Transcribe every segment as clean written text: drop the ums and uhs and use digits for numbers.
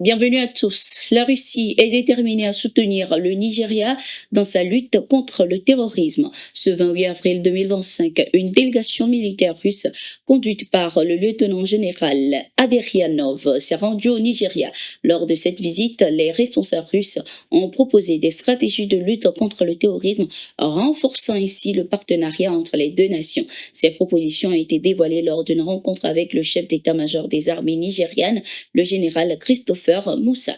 Bienvenue à tous. La Russie est déterminée à soutenir le Nigeria dans sa lutte contre le terrorisme. Ce 28 avril 2025, une délégation militaire russe conduite par le lieutenant-général Averianov s'est rendue au Nigeria. Lors de cette visite, les responsables russes ont proposé des stratégies de lutte contre le terrorisme, renforçant ainsi le partenariat entre les deux nations. Ces propositions ont été dévoilées lors d'une rencontre avec le chef d'état-major des armées nigérianes, le général Christopher Moussa.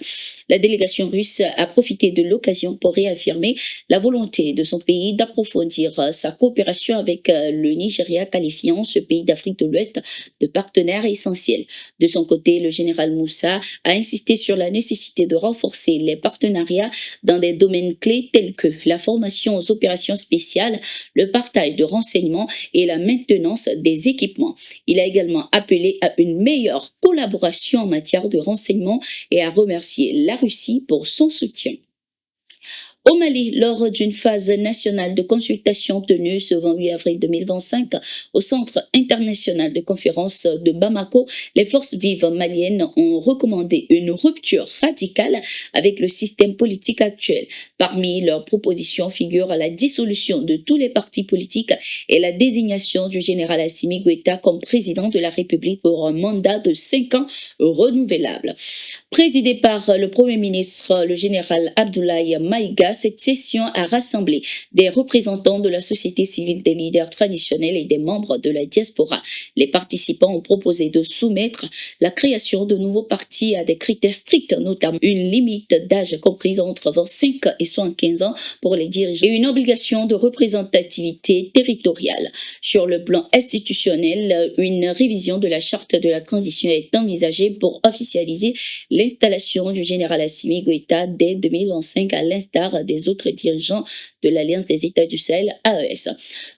La délégation russe a profité de l'occasion pour réaffirmer la volonté de son pays d'approfondir sa coopération avec le Nigeria, qualifiant ce pays d'Afrique de l'Ouest de partenaire essentiel. De son côté, le général Moussa a insisté sur la nécessité de renforcer les partenariats dans des domaines clés tels que la formation aux opérations spéciales, le partage de renseignements et la maintenance des équipements. Il a également appelé à une meilleure collaboration en matière de renseignement et a remercié la Russie pour son soutien. Au Mali, lors d'une phase nationale de consultation tenue ce 28 avril 2025 au Centre international de conférence de Bamako, les forces vives maliennes ont recommandé une rupture radicale avec le système politique actuel. Parmi leurs propositions figurent la dissolution de tous les partis politiques et la désignation du général Assimi Goïta comme président de la République pour un mandat de 5 ans renouvelable. Présidée par le Premier ministre, le général Abdoulaye Maïga, cette session a rassemblé des représentants de la société civile, des leaders traditionnels et des membres de la diaspora. Les participants ont proposé de soumettre la création de nouveaux partis à des critères stricts, notamment une limite d'âge comprise entre 25 et 75 ans pour les dirigeants et une obligation de représentativité territoriale. Sur le plan institutionnel, une révision de la charte de la transition est envisagée pour officialiser l'installation du général Assimi Goïta dès 2025 à l'instar des autres dirigeants de l'Alliance des États du Sahel, AES.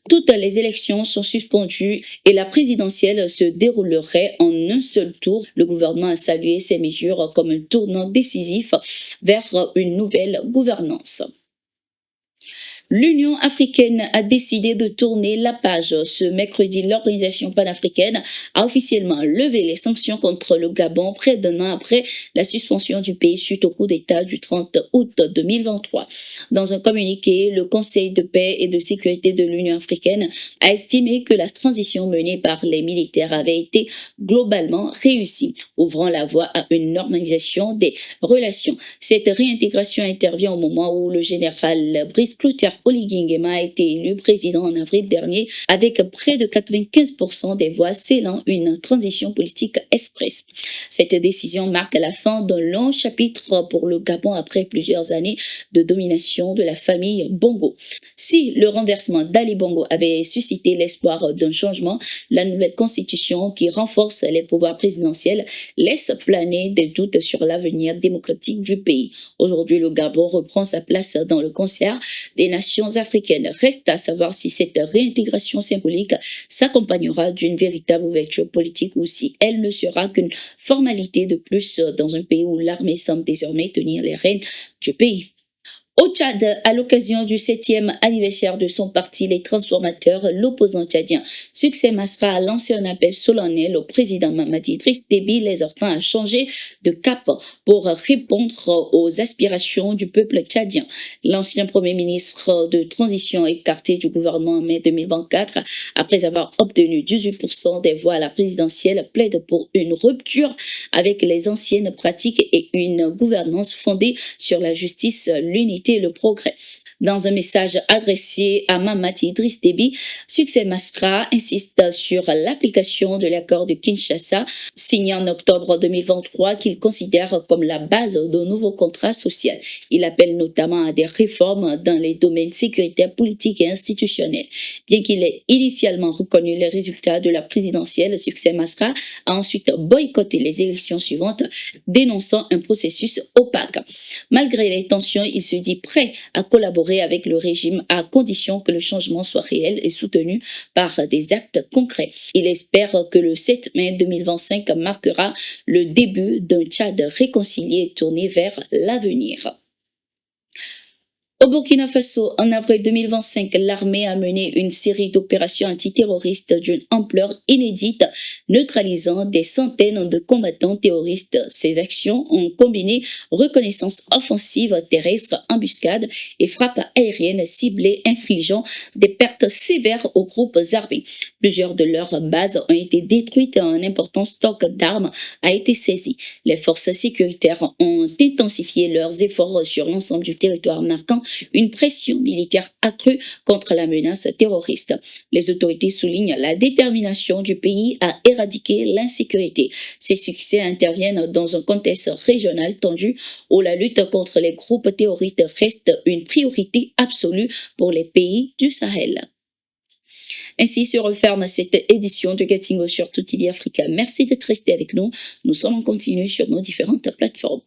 Toutes les élections sont suspendues et la présidentielle se déroulerait en un seul tour. Le gouvernement a salué ces mesures comme un tournant décisif vers une nouvelle gouvernance. L'Union africaine a décidé de tourner la page. Ce mercredi, l'organisation panafricaine a officiellement levé les sanctions contre le Gabon près d'un an après la suspension du pays suite au coup d'État du 30 août 2023. Dans un communiqué, le Conseil de paix et de sécurité de l'Union africaine a estimé que la transition menée par les militaires avait été globalement réussie, ouvrant la voie à une normalisation des relations. Cette réintégration intervient au moment où le général Brice Clotaire Oligui Nguema a été élu président en avril dernier avec près de 95% des voix scellant une transition politique express. Cette décision marque la fin d'un long chapitre pour le Gabon après plusieurs années de domination de la famille Bongo. Si le renversement d'Ali Bongo avait suscité l'espoir d'un changement, la nouvelle constitution qui renforce les pouvoirs présidentiels laisse planer des doutes sur l'avenir démocratique du pays. Aujourd'hui, le Gabon reprend sa place dans le concert des nations africaines. Reste à savoir si cette réintégration symbolique s'accompagnera d'une véritable ouverture politique ou si elle ne sera qu'une formalité de plus dans un pays où l'armée semble désormais tenir les rênes du pays. Au Tchad, à l'occasion du 7e anniversaire de son parti, les transformateurs, l'opposant tchadien Succès Masra a lancé un appel solennel au président Mamadi Idriss Déby, l'exhortant à changer de cap pour répondre aux aspirations du peuple tchadien. L'ancien premier ministre de transition écarté du gouvernement en mai 2024, après avoir obtenu 18% des voix à la présidentielle, plaide pour une rupture avec les anciennes pratiques et une gouvernance fondée sur la justice, l'unité et le progrès. Dans un message adressé à Mamadi Idriss Déby, Succès Masra insiste sur l'application de l'accord de Kinshasa, signé en octobre 2023, qu'il considère comme la base d'un nouveau contrat social. Il appelle notamment à des réformes dans les domaines sécuritaires, politiques et institutionnels. Bien qu'il ait initialement reconnu les résultats de la présidentielle, Succès Masra a ensuite boycotté les élections suivantes, dénonçant un processus opaque. Malgré les tensions, il se dit prêt à collaborer avec le régime à condition que le changement soit réel et soutenu par des actes concrets. Il espère que le 7 mai 2025 marquera le début d'un Tchad réconcilié et tourné vers l'avenir. Au Burkina Faso, en avril 2025, l'armée a mené une série d'opérations antiterroristes d'une ampleur inédite, neutralisant des centaines de combattants terroristes. Ces actions ont combiné reconnaissance offensive terrestre, embuscade et frappes aériennes ciblées, infligeant des pertes sévères aux groupes armés. Plusieurs de leurs bases ont été détruites et un important stock d'armes a été saisi. Les forces sécuritaires ont intensifié leurs efforts sur l'ensemble du territoire, marquant une pression militaire accrue contre la menace terroriste. Les autorités soulignent la détermination du pays à éradiquer l'insécurité. Ces succès interviennent dans un contexte régional tendu où la lutte contre les groupes terroristes reste une priorité absolue pour les pays du Sahel. Ainsi se referme cette édition de Getting sur Tout TV Africa. Merci d'être resté avec nous. Nous sommes en continu sur nos différentes plateformes.